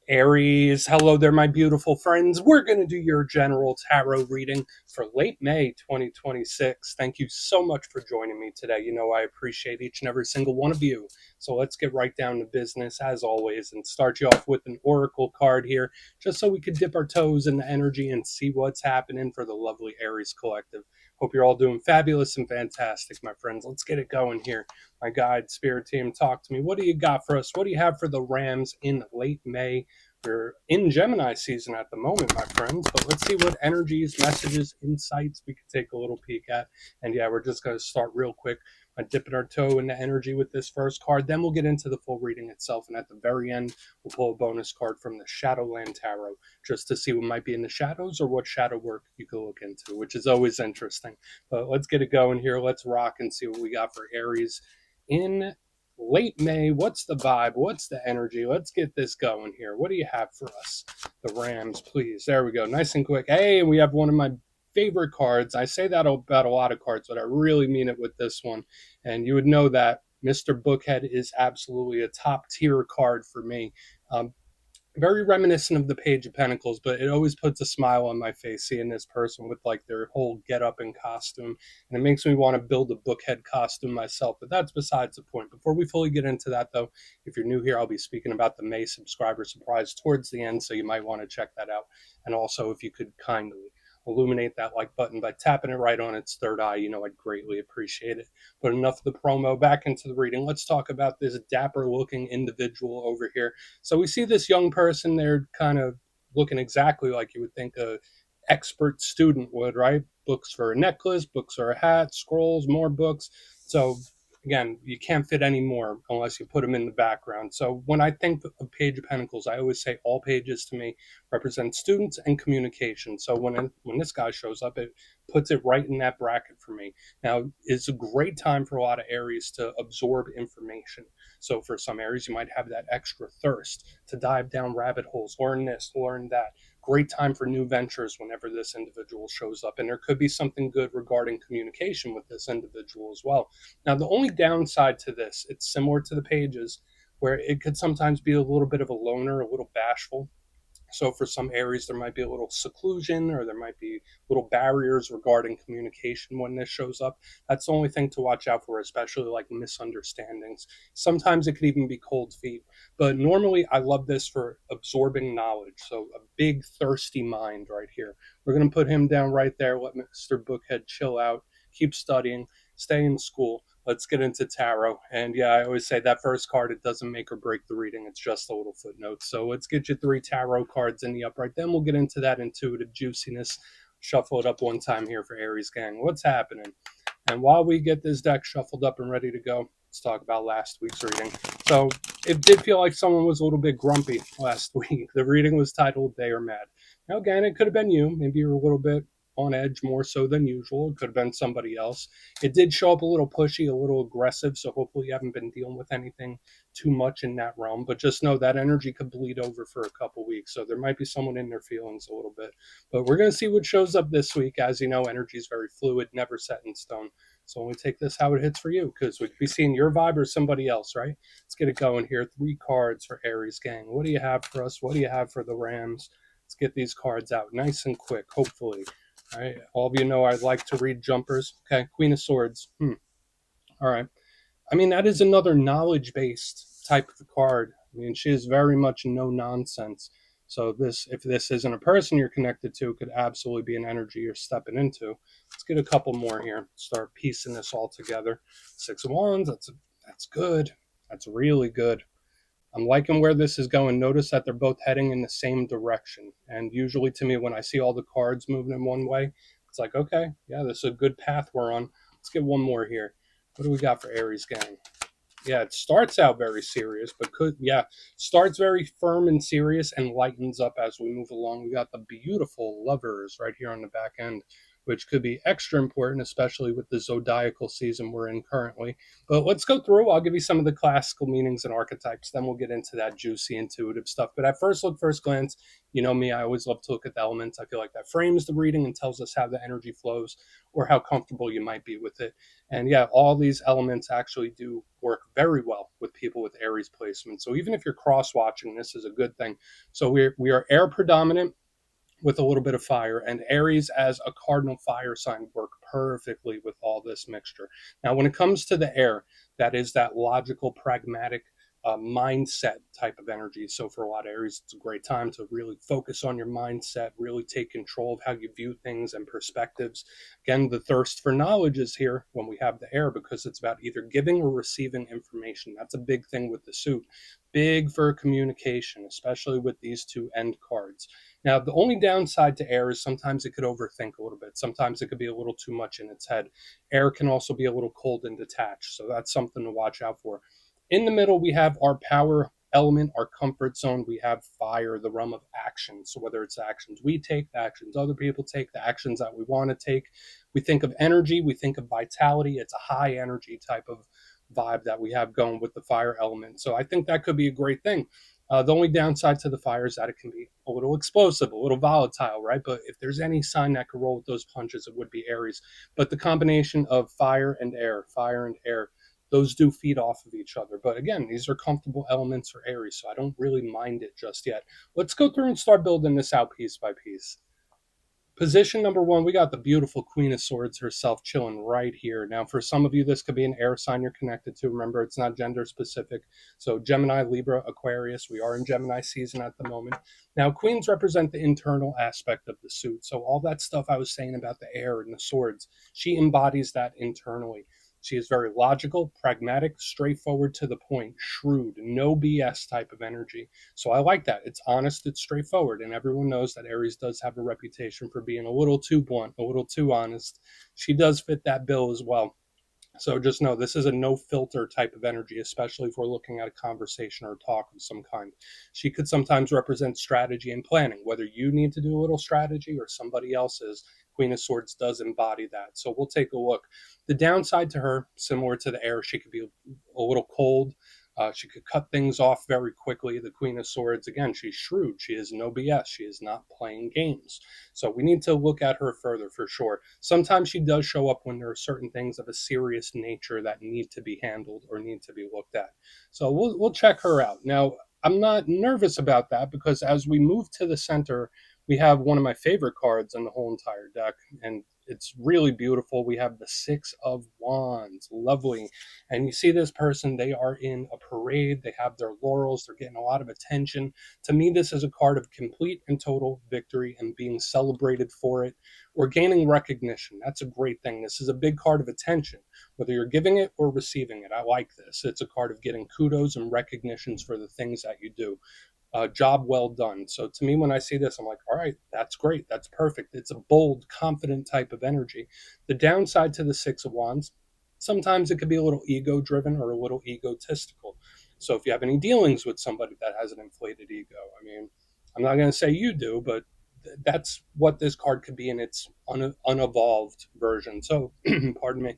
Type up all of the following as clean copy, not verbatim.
Aries, hello there, my beautiful friends. We're going to do your general tarot reading for late May 2026. Thank you so much for joining me today. You know, I appreciate each and every single one of you. So let's get right down to business, as always, and start you off with an oracle card here, just so we could dip our toes in the energy and see what's happening for the lovely Aries collective. Hope you're all doing fabulous and fantastic, my friends. Let's get it going here. My guide, spirit team, talk to me. What do you got for us? What do you have for the Rams in late May? We're in Gemini season at the moment, my friends, but let's see what energies, messages, insights we could take a little peek at. And yeah, we're just going to start real quick by dipping our toe into energy with this first card. Then we'll get into the full reading itself. And at the very end, we'll pull a bonus card from the Shadowland Tarot just to see what might be in the shadows or what shadow work you could look into, which is always interesting. But let's get it going here. Let's rock and see what we got for Aries in late May. What's the vibe? What's the energy? Let's get this going here. What do you have for us? The Rams, please. There we go. Nice and quick. Hey, we have one of my favorite cards. I say that about a lot of cards, but I really mean it with this one. And you would know that Mr. Bookhead is absolutely a top tier card for me. Very reminiscent of the Page of Pentacles, but it always puts a smile on my face seeing this person with like their whole get up and costume. And it makes me want to build a Bookhead costume myself, but that's besides the point. Before we fully get into that, though, if you're new here, I'll be speaking about the May subscriber surprise towards the end, so you might want to check that out. And also, if you could kindly illuminate that like button by tapping it right on its third eye, I'd greatly appreciate it. But enough of the promo, back into the reading. Let's talk about this dapper looking individual over here. So we see this young person, they're kind of looking exactly like you would think a expert student would, right? Books for a necklace, books for a hat, scrolls, more books. So again, you can't fit any more unless you put them in the background. So when I think of Page of Pentacles, I always say all pages to me represent students and communication. So when this guy shows up, it puts it right in that bracket for me. Now, it's a great time for a lot of Aries to absorb information. So for some Aries, you might have that extra thirst to dive down rabbit holes, learn this, learn that. Great time for new ventures whenever this individual shows up. And there could be something good regarding communication with this individual as well. Now, the only downside to this, it's similar to the pages, where it could sometimes be a little bit of a loner, a little bashful. So for some Aries, there might be a little seclusion or there might be little barriers regarding communication when this shows up. That's the only thing to watch out for, especially like misunderstandings. Sometimes it could even be cold feet. But normally I love this for absorbing knowledge. So a big thirsty mind right here. We're going to put him down right there. Let Mr. Bookhead chill out, keep studying, stay in school. Let's get into tarot. And yeah, I always say that first card, it doesn't make or break the reading. It's just a little footnote. So let's get you 3 tarot cards in the upright. Then we'll get into that intuitive juiciness. Shuffle it up one time here for Aries gang. What's happening? And while we get this deck shuffled up and ready to go, let's talk about last week's reading. So it did feel like someone was a little bit grumpy last week. The reading was titled They Are Mad. Now, again, it could have been you. Maybe you're a little bit on edge more so than usual. It could have been somebody else. It did show up a little pushy, a little aggressive, so hopefully you haven't been dealing with anything too much in that realm. But just know that energy could bleed over for a couple weeks, so there might be someone in their feelings a little bit. But we're going to see what shows up this week. As you know, energy is very fluid, never set in stone. So only take this how it hits for you, because we could be seeing your vibe or somebody else, right? Let's get it going here. 3 cards for Aries gang. What do you have for us? What do you have for the Rams? Let's get these cards out nice and quick, hopefully. All right, all of you know I like to read jumpers. Okay, Queen of Swords. All right. I mean, that is another knowledge-based type of card. I mean, she is very much no nonsense. So if this isn't a person you're connected to, it could absolutely be an energy you're stepping into. Let's get a couple more here. Start piecing this all together. 6 of Wands. That's good. That's really good. I'm liking where this is going. Notice that they're both heading in the same direction. And usually to me, when I see all the cards moving in one way, it's like, okay, yeah, this is a good path we're on. Let's get one more here. What do we got for Aries gang? Yeah, it starts out very serious, but starts very firm and serious and lightens up as we move along. We got the beautiful Lovers right here on the back end, which could be extra important, especially with the zodiacal season we're in currently. But let's go through. I'll give you some of the classical meanings and archetypes. Then we'll get into that juicy, intuitive stuff. But at first look, first glance, you know me, I always love to look at the elements. I feel like that frames the reading and tells us how the energy flows or how comfortable you might be with it. And yeah, all these elements actually do work very well with people with Aries placement. So even if you're cross watching, this is a good thing. So we are air predominant with a little bit of fire, and Aries as a cardinal fire sign work perfectly with all this mixture. Now, when it comes to the air, that is that logical, pragmatic mindset type of energy. So for a lot of Aries, it's a great time to really focus on your mindset, really take control of how you view things and perspectives. Again, the thirst for knowledge is here when we have the air, because it's about either giving or receiving information. That's a big thing with the suit. Big for communication, especially with these two end cards. Now, the only downside to air is sometimes it could overthink a little bit. Sometimes it could be a little too much in its head. Air can also be a little cold and detached, so that's something to watch out for. In the middle, we have our power element, our comfort zone. We have fire, the realm of action. So whether it's the actions we take, the actions other people take, the actions that we want to take, we think of energy, we think of vitality. It's a high energy type of vibe that we have going with the fire element. So I think that could be a great thing. The only downside to the fire is that it can be a little explosive, a little volatile, right? But if there's any sign that could roll with those punches, it would be Aries. But the combination of fire and air, those do feed off of each other. But again, these are comfortable elements for Aries, so I don't really mind it just yet. Let's go through and start building this out piece by piece. Position number one, we got the beautiful Queen of Swords herself chilling right here. Now, for some of you, this could be an air sign you're connected to. Remember, it's not gender specific. So, Gemini, Libra, Aquarius, we are in Gemini season at the moment. Now, queens represent the internal aspect of the suit. So, all that stuff I was saying about the air and the swords, she embodies that internally. She is very logical, pragmatic, straightforward to the point, shrewd, no BS type of energy. So I like that. It's honest, it's straightforward, and everyone knows that Aries does have a reputation for being a little too blunt, a little too honest. She does fit that bill as well. So just know this is a no filter type of energy, especially if we're looking at a conversation or a talk of some kind. She could sometimes represent strategy and planning, whether you need to do a little strategy or somebody else's. Queen of Swords does embody that. So we'll take a look. The downside to her, similar to the air, she could be a little cold. She could cut things off very quickly. The Queen of Swords, again, she's shrewd. She is no BS. She is not playing games. So we need to look at her further for sure. Sometimes she does show up when there are certain things of a serious nature that need to be handled or need to be looked at. So we'll check her out. Now, I'm not nervous about that because as we move to the center, we have one of my favorite cards in the whole entire deck, and it's really beautiful. We have the Six of Wands. Lovely. And you see this person, they are in a parade. They have their laurels. They're getting a lot of attention. To me, this is a card of complete and total victory and being celebrated for it or gaining recognition. That's a great thing. This is a big card of attention, whether you're giving it or receiving it. I like this. It's a card of getting kudos and recognitions for the things that you do. Job well done. So to me, when I see this, I'm like, all right, that's great. That's perfect. It's a bold, confident type of energy. The downside to the Six of Wands, sometimes it could be a little ego driven or a little egotistical. So if you have any dealings with somebody that has an inflated ego, I mean, I'm not going to say you do, but that's what this card could be in its unevolved version. So, pardon me,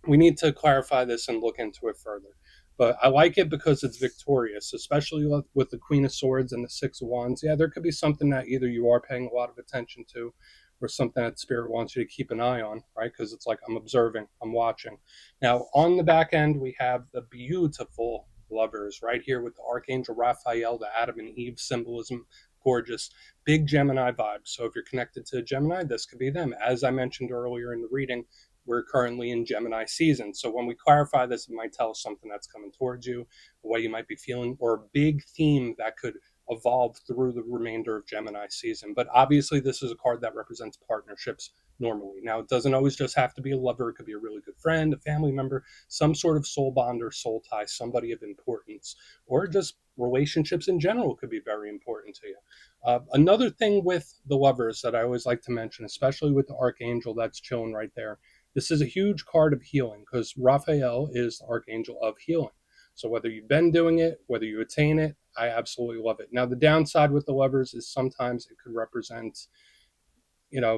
we need to clarify this and look into it further. But I like it because it's victorious, especially with the Queen of Swords and the Six of Wands. Yeah, there could be something that either you are paying a lot of attention to or something that Spirit wants you to keep an eye on, right? Because it's like I'm observing, I'm watching. Now, on the back end, we have the beautiful lovers right here with the Archangel Raphael, the Adam and Eve symbolism. Gorgeous. Big Gemini vibes. So if you're connected to Gemini, this could be them. As I mentioned earlier in the reading, we're currently in Gemini season. So when we clarify this, it might tell us something that's coming towards you, what you might be feeling, or a big theme that could evolve through the remainder of Gemini season. But obviously, this is a card that represents partnerships normally. Now, it doesn't always just have to be a lover. It could be a really good friend, a family member, some sort of soul bond or soul tie, somebody of importance, or just relationships in general could be very important to you. Another thing with the lovers that I always like to mention, especially with the Archangel that's chilling right there, this is a huge card of healing because Raphael is the archangel of healing. So whether you've been doing it, whether you attain it, I absolutely love it. Now, the downside with the lovers is sometimes it could represent,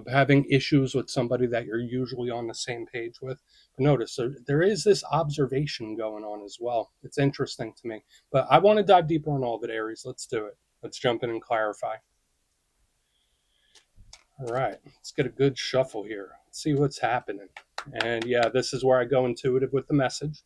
having issues with somebody that you're usually on the same page with. But notice there is this observation going on as well. It's interesting to me. But I want to dive deeper on all of it, Aries. Let's do it. Let's jump in and clarify. All right, let's get a good shuffle here. Let's see what's happening. And yeah, this is where I go intuitive with the message,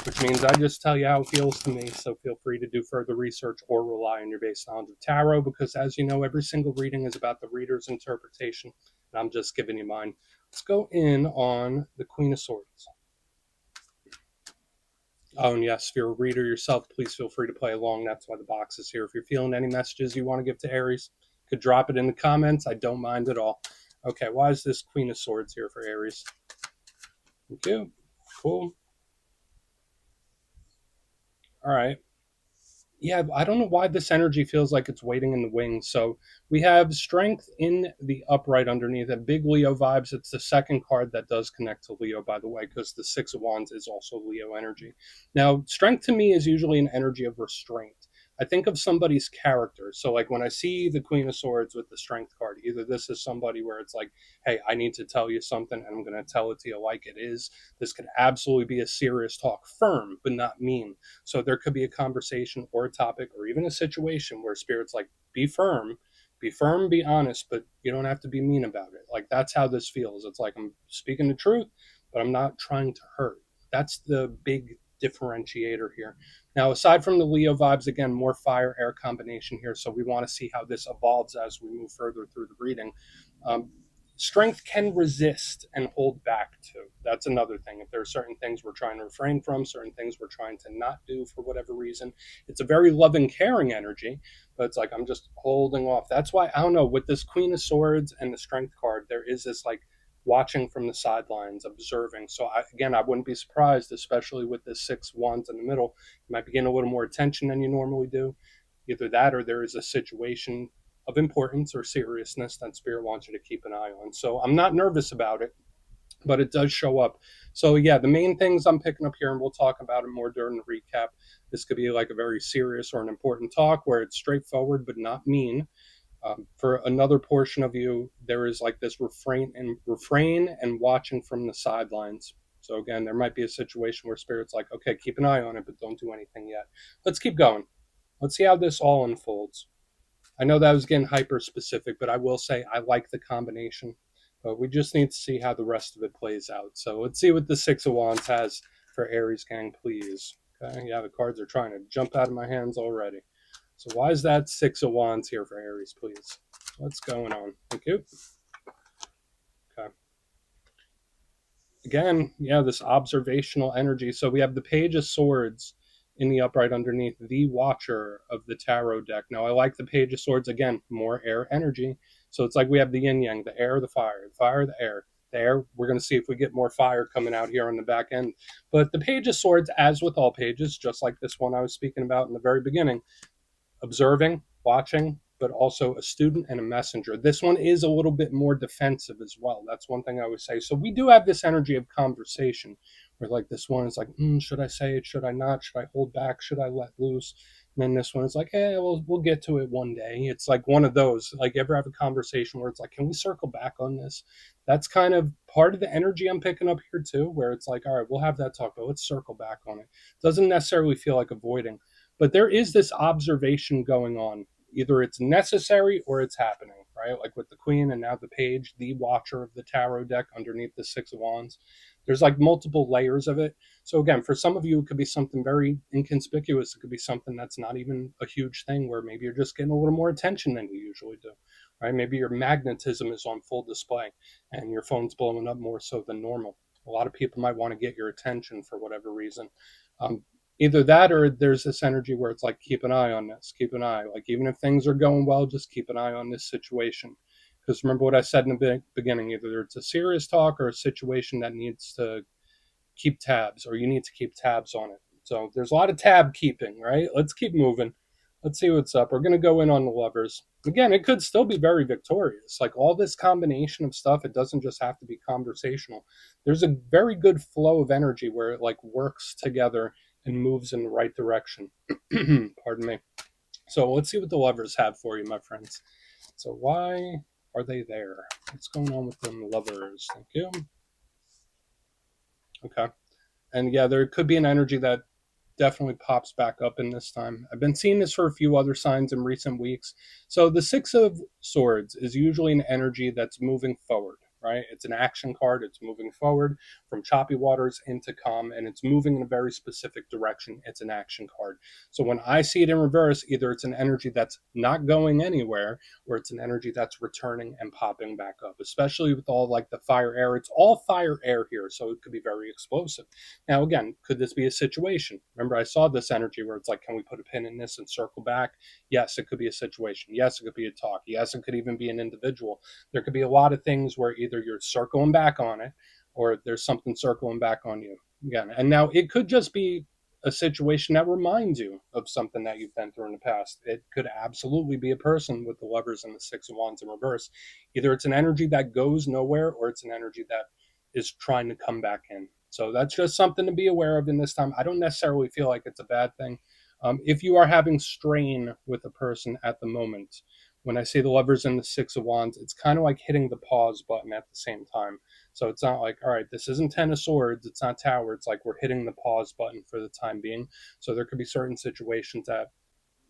which means I just tell you how it feels to me. So feel free to do further research or rely on your base knowledge of tarot, because as you know, every single reading is about the reader's interpretation, and I'm just giving you mine. Let's go in on the Queen of Swords. Oh, and yes, if you're a reader yourself, please feel free to play along. That's why the box is here. If you're feeling any messages you want to give to Aries, could drop it in the comments. I don't mind at all. Okay, why is this Queen of Swords here for Aries? Thank you. Cool. All right. Yeah, I don't know why this energy feels like it's waiting in the wings. So we have strength in the upright underneath it. Big Leo vibes. It's the second card that does connect to Leo, by the way, because the Six of Wands is also Leo energy. Now, strength to me is usually an energy of restraint. I think of somebody's character. So, like when I see the Queen of Swords with the Strength card, either this is somebody where it's like, hey, I need to tell you something and I'm going to tell it to you like it is. This could absolutely be a serious talk, firm, but not mean. So there could be a conversation or a topic or even a situation where spirit's like, be firm, be honest, but you don't have to be mean about it. Like that's how this feels. It's like I'm speaking the truth, but I'm not trying to hurt. That's the big differentiator here. Now, aside from the Leo vibes, again, more fire air combination here. So we want to see how this evolves as we move further through the reading. Um, Strength can resist and hold back too. That's another thing. If there are certain things we're trying to refrain from, certain things we're trying to not do for whatever reason, it's a very loving, caring energy, but it's like I'm just holding off. That's why I don't know, with this Queen of Swords and the Strength card, there is this like watching from the sidelines, observing. So again, I wouldn't be surprised, especially with the Six Wands in the middle, you might be getting a little more attention than you normally do. Either that or there is a situation of importance or seriousness that spirit wants you to keep an eye on. So I'm not nervous about it, but it does show up. So yeah, the main things I'm picking up here, and we'll talk about it more during the recap. This could be like a very serious or an important talk where it's straightforward but not mean. For another portion of you, there is like this refrain and watching from the sidelines. So again, there might be a situation where spirit's like, okay, keep an eye on it, but don't do anything yet. Let's keep going. Let's see how this all unfolds. I know that was getting hyper specific, but I will say I like the combination. But we just need to see how the rest of it plays out. So let's see what the Six of Wands has for Aries gang, please. Okay, yeah, the cards are trying to jump out of my hands already. So why is that Six of Wands here for Aries, please? What's going on? Thank you. Okay. Again, yeah, this observational energy. So we have the Page of Swords in the upright underneath, the Watcher of the tarot deck. Now, I like the Page of Swords, again, more air energy. So it's like we have the yin yang, the air, the fire, the air. The air, we're going to see if we get more fire coming out here on the back end. But the Page of Swords, as with all pages, just like this one I was speaking about in the very beginning, observing, watching, but also a student and a messenger. This one is a little bit more defensive as well. That's one thing I would say. So we do have this energy of conversation where like this one is like, should I say it? Should I not? Should I hold back? Should I let loose? And then this one is like, hey, we'll get to it one day. It's like one of those. Like, ever have a conversation where it's like, can we circle back on this? That's kind of part of the energy I'm picking up here too, where it's like, all right, we'll have that talk, but let's circle back on it. Doesn't necessarily feel like avoiding, but there is this observation going on. Either it's necessary or it's happening, right? Like with the Queen and now the Page, the Watcher of the tarot deck underneath the Six of Wands. There's like multiple layers of it. So again, for some of you, it could be something very inconspicuous. It could be something that's not even a huge thing, where maybe you're just getting a little more attention than you usually do, right? Maybe your magnetism is on full display and your phone's blowing up more so than normal. A lot of people might want to get your attention for whatever reason. Either that or there's this energy where it's like, keep an eye on this, keep an eye. Like, even if things are going well, just keep an eye on this situation. Because remember what I said in the beginning, either it's a serious talk or a situation that needs to keep tabs, or you need to keep tabs on it. So there's a lot of tab keeping, right? Let's keep moving. Let's see what's up. We're going to go in on the Lovers. Again, it could still be very victorious. Like, all this combination of stuff, it doesn't just have to be conversational. There's a very good flow of energy where it like works together and moves in the right direction. Pardon me. So let's see what the Lovers have for you, my friends. So why are they there? What's going on with them Lovers? Thank you. Okay. And yeah, there could be an energy that definitely pops back up in this time. I've been seeing this for a few other signs in recent weeks. So the Six of Swords is usually an energy that's moving forward, right? It's an action card. It's moving forward from choppy waters into calm, and it's moving in a very specific direction. It's an action card. So when I see it in reverse, either it's an energy that's not going anywhere, or it's an energy that's returning and popping back up, especially with all like the fire air. It's all fire air here, so it could be very explosive. Now, again, could this be a situation? Remember, I saw this energy where it's like, can we put a pin in this and circle back? Yes, it could be a situation. Yes, it could be a talk. Yes, it could even be an individual. There could be a lot of things where either you're circling back on it or there's something circling back on you again. And now it could just be a situation that reminds you of something that you've been through in the past. It could absolutely be a person with the Lovers and the Six of Wands in reverse. Either it's an energy that goes nowhere or it's an energy that is trying to come back in. So that's just something to be aware of in this time. I don't necessarily feel like it's a bad thing. If you are having strain with a person at the moment, when I say the Lovers and the Six of Wands, it's kind of like hitting the pause button at the same time. So it's not like, all right, this isn't Ten of Swords, it's not Tower. It's like we're hitting the pause button for the time being. So there could be certain situations that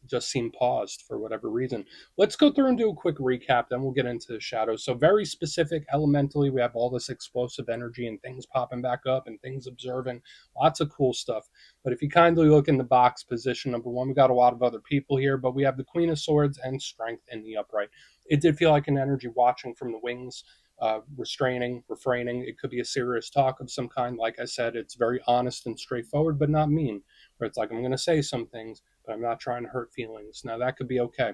just seem paused for whatever reason. Let's go through and do a quick recap, then we'll get into the shadows. So very specific, elementally, we have all this explosive energy and things popping back up and things observing, lots of cool stuff. But if you kindly look in the box position, number one, we got a lot of other people here, but we have the Queen of Swords and Strength in the upright. It did feel like an energy watching from the wings, restraining, refraining. It could be a serious talk of some kind. Like I said, it's very honest and straightforward, but not mean, where it's like, I'm going to say some things, but I'm not trying to hurt feelings. Now, that could be okay.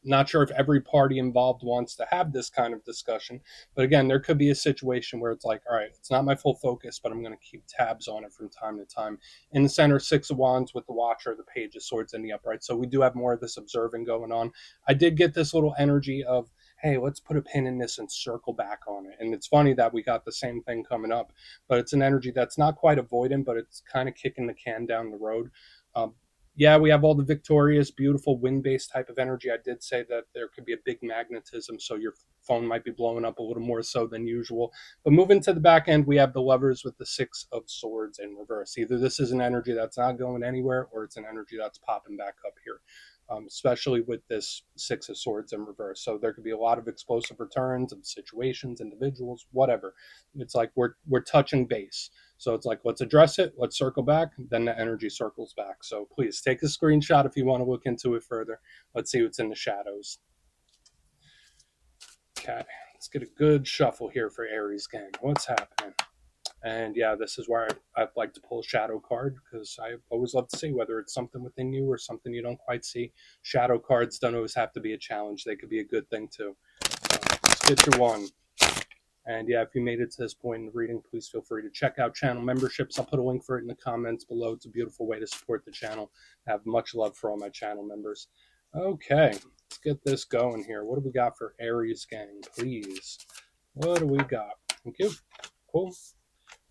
Not sure if every party involved wants to have this kind of discussion, but again, there could be a situation where it's like, all right, it's not my full focus, but I'm going to keep tabs on it from time to time. In the center, Six of Wands with the Watcher, the Page of Swords in the upright. So we do have more of this observing going on. I did get this little energy of, hey, let's put a pin in this and circle back on it. And it's funny that we got the same thing coming up, but it's an energy that's not quite avoidant, but it's kind of kicking the can down the road. Um, yeah, we have all the victorious, beautiful wind-based type of energy. I did say that there could be a big magnetism, so your phone might be blowing up a little more so than usual. But moving to the back end, we have the Lovers with the Six of Swords in reverse. Either this is an energy that's not going anywhere, or it's an energy that's popping back up here, especially with this Six of Swords in reverse. So there could be a lot of explosive returns of situations, individuals, whatever. It's like we're touching base. So it's like, let's address it, let's circle back, then the energy circles back. So please take a screenshot if you want to look into it further. Let's see what's in the shadows. Okay, let's get a good shuffle here for Aries gang. What's happening? And yeah, this is where I'd like to pull a shadow card, because I always love to see whether it's something within you or something you don't quite see. Shadow cards don't always have to be a challenge. They could be a good thing too. So let's get your one. And yeah, if you made it to this point in the reading, please feel free to check out channel memberships. I'll put a link for it in the comments below. It's a beautiful way to support the channel. I have much love for all my channel members. Okay, let's get this going here. What do we got for Aries gang, please? What do we got? Thank you. Cool.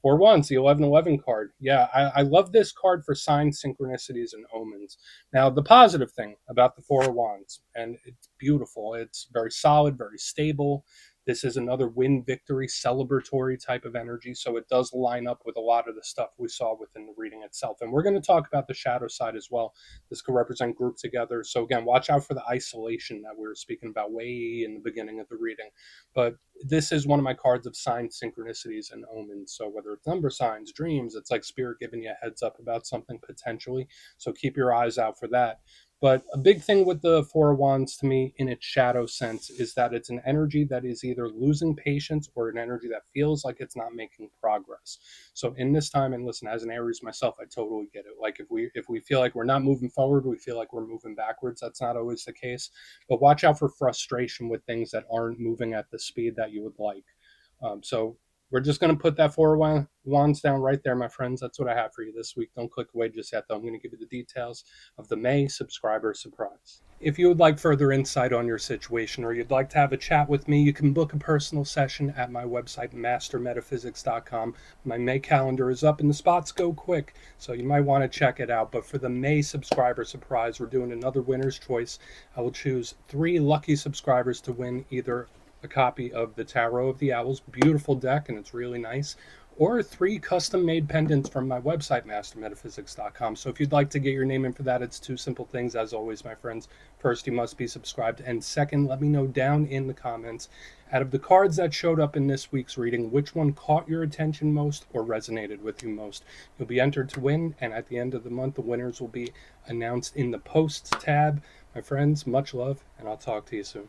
4 Wands, the 1111 card. Yeah, I love this card for signs, synchronicities, and omens. Now, the positive thing about the 4 Wands, and it's beautiful, it's very solid, very stable. This is another win victory celebratory type of energy, so it does line up with a lot of the stuff we saw within the reading itself. And we're going to talk about the shadow side as well. This could represent group together. So again, watch out for the isolation that we were speaking about way in the beginning of the reading. But this is one of my cards of signs, synchronicities, and omens. So whether it's number signs, dreams, it's like spirit giving you a heads up about something potentially. So keep your eyes out for that. But a big thing with the Four of Wands to me in its shadow sense is that it's an energy that is either losing patience or an energy that feels like it's not making progress. So in this time, and listen, as an Aries myself, I totally get it. Like if we feel like we're not moving forward, we feel like we're moving backwards. That's not always the case. But watch out for frustration with things that aren't moving at the speed that you would like. So we're just going to put that 4 of Wands down right there, my friends. That's what I have for you this week. Don't click away just yet, though. I'm going to give you the details of the May subscriber surprise. If you would like further insight on your situation, or you'd like to have a chat with me, you can book a personal session at my website, mastermetaphysics.com. My May calendar is up and the spots go quick, so you might want to check it out. But for the May subscriber surprise, we're doing another winner's choice. I will choose 3 lucky subscribers to win either a copy of the Tarot of the Owls, beautiful deck, and it's really nice, or 3 custom made pendants from my website, mastermetaphysics.com. So if you'd like to get your name in for that, it's 2 simple things, as always, my friends. First, you must be subscribed. And second, let me know down in the comments, out of the cards that showed up in this week's reading, which one caught your attention most or resonated with you most. You'll be entered to win, and at the end of the month, the winners will be announced in the posts tab. My friends, much love, and I'll talk to you soon.